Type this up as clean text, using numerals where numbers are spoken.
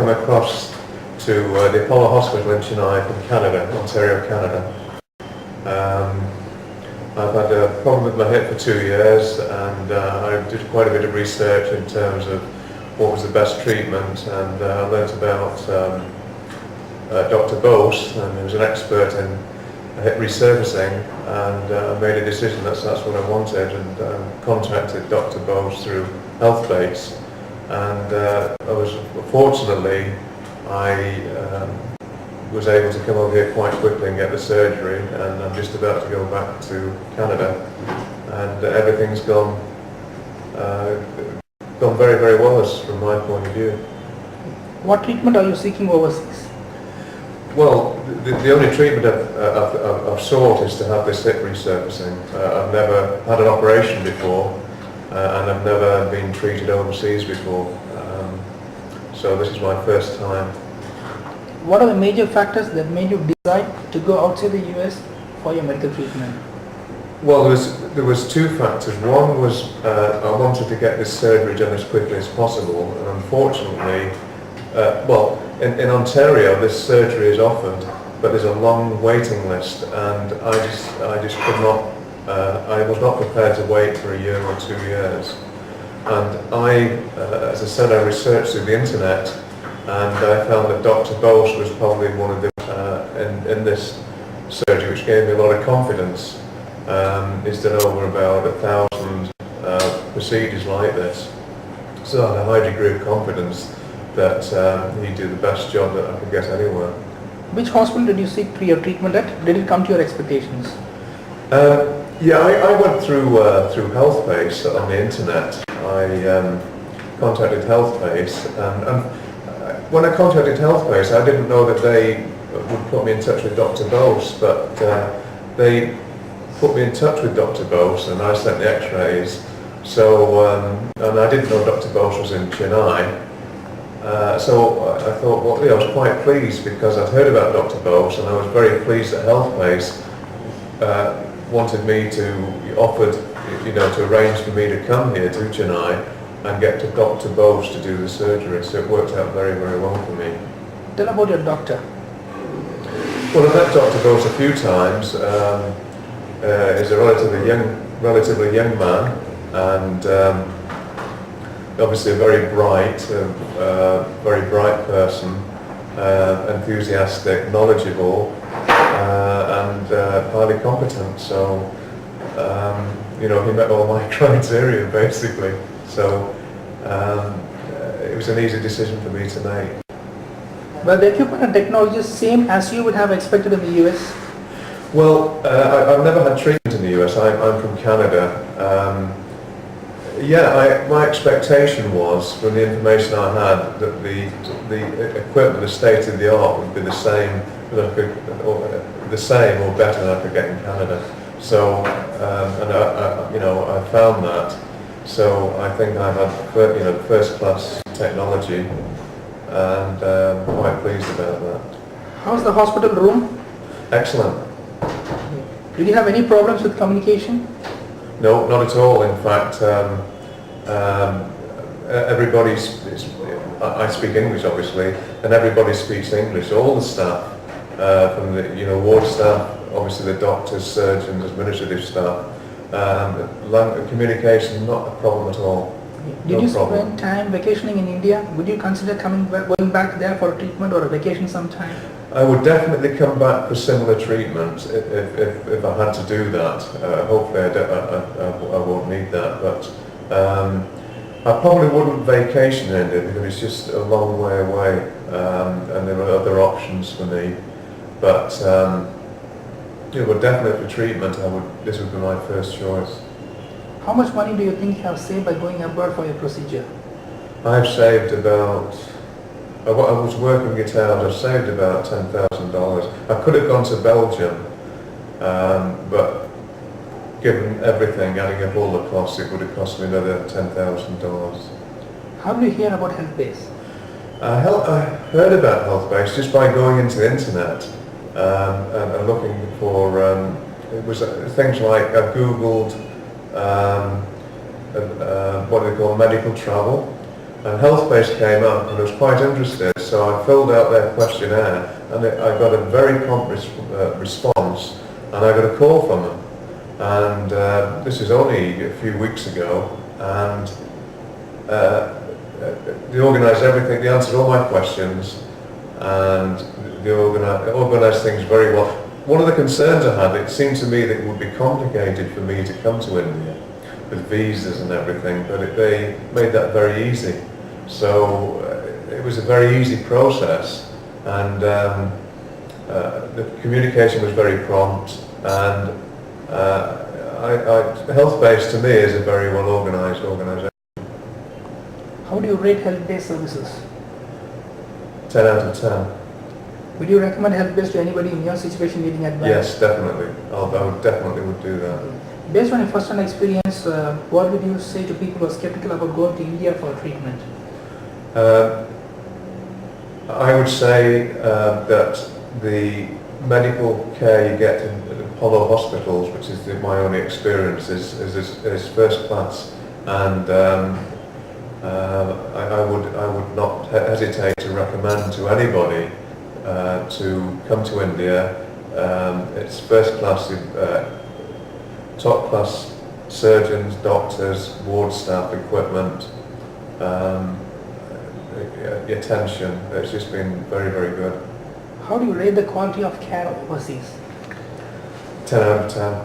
come across to the Apollo Hospital in Chennai from Canada, Ontario, Canada. I've had a problem with my hip for 2 years, and I did quite a bit of research in terms of what was the best treatment, and I learnt about Dr. Bose, and he was an expert in hip resurfacing, and I made a decision that's what I wanted, and contacted Dr. Bose through HealthBase, and fortunately I was able to come over here quite quickly and get the surgery, and I'm just about to go back to Canada, and everything's gone very, very well from my point of view. What treatment are you seeking overseas? Well, the only treatment I've sought is to have this hip resurfacing. I've never had an operation before, and I've never been treated overseas before, so this is my first time. What are the major factors that made you decide to go outside the US for your medical treatment? Well, there was two factors. One was I wanted to get this surgery done as quickly as possible, and unfortunately, in Ontario this surgery is offered, but there's a long waiting list, and I just could not. I was not prepared to wait for a year or 2 years, and as I said, I researched through the internet, and I found that Dr. Bose was probably one of the in this surgery, which gave me a lot of confidence. He's done over about 1,000 procedures like this, so I had a high degree of confidence that he'd do the best job that I could get anywhere. Which hospital did you seek your treatment at? Did it come to your expectations? Yeah, I went through HealthBase on the internet. I contacted HealthBase, and when I contacted HealthBase, I didn't know that they would put me in touch with Dr. Bose, but they put me in touch with Dr. Bose, and I sent the x-rays. So, and I didn't know Dr. Bose was in Chennai. So I thought, well, I was quite pleased because I'd heard about Dr. Bose, and I was very pleased that HealthBase wanted me offered to arrange for me to come here to Chennai and get to Dr. Bose to do the surgery, so it worked out very, very well for me. Tell about your doctor. Well, I met Dr. Bose a few times. He's a relatively young man, and obviously a very bright person, enthusiastic, knowledgeable, and highly competent. So, he met all my criteria basically. So it was an easy decision for me to make. Well, the equipment and technology is same as you would have expected in the US? Well, I've never had treatment in the US. I'm from Canada. My expectation was, from the information I had, that the equipment, the state of the art, would be the same or better than I could get in Canada. So, I found that. So I think I've had first-class technology, and quite pleased about that. How's the hospital room? Excellent. Did you have any problems with communication? No, not at all. In fact, I speak English obviously, and everybody speaks English. All the staff, from the ward staff, obviously the doctors, surgeons, administrative staff. Communication, not a problem at all. Did you spend time vacationing in India? Would you consider going back there for a treatment or a vacation sometime? I would definitely come back for similar treatment if I had to do that. Hopefully I won't need that, but I probably wouldn't vacation in India because it's just a long way away, and there are other options for me. But definitely for treatment, this would be my first choice. How much money do you think you have saved by going abroad for your procedure? I've saved about, I was working it out, I've saved about $10,000. I could have gone to Belgium, but given everything, adding up all the costs, it would have cost me another $10,000. How did you hear about HealthBase? I heard about HealthBase just by going into the internet and looking for, it was things like I googled what they call medical travel, And health-based came up and I was quite interested, so I filled out their questionnaire and I got a very prompt response, and I got a call from them. And this is only a few weeks ago, and they organised everything, they answered all my questions, and they organised things very well. One of the concerns I had, it seemed to me that it would be complicated for me to come to India with visas and everything, but they made that very easy. So it was a very easy process, and the communication was very prompt, and health-based to me is a very well organised organisation. How do you rate health-based services? 10 out of 10. Would you recommend health-based to anybody in your situation needing advice? Yes, definitely. I would definitely do that. Based on your first-hand experience, what would you say to people who are skeptical about going to India for treatment? I would say that the medical care you get in Apollo hospitals, which is my only experience, is first class, and I would not hesitate to recommend to anybody to come to India. It's first class, top class surgeons, doctors, ward staff, equipment, attention. It's just been very, very good. How do you rate the quality of care overseas? 10 out of 10.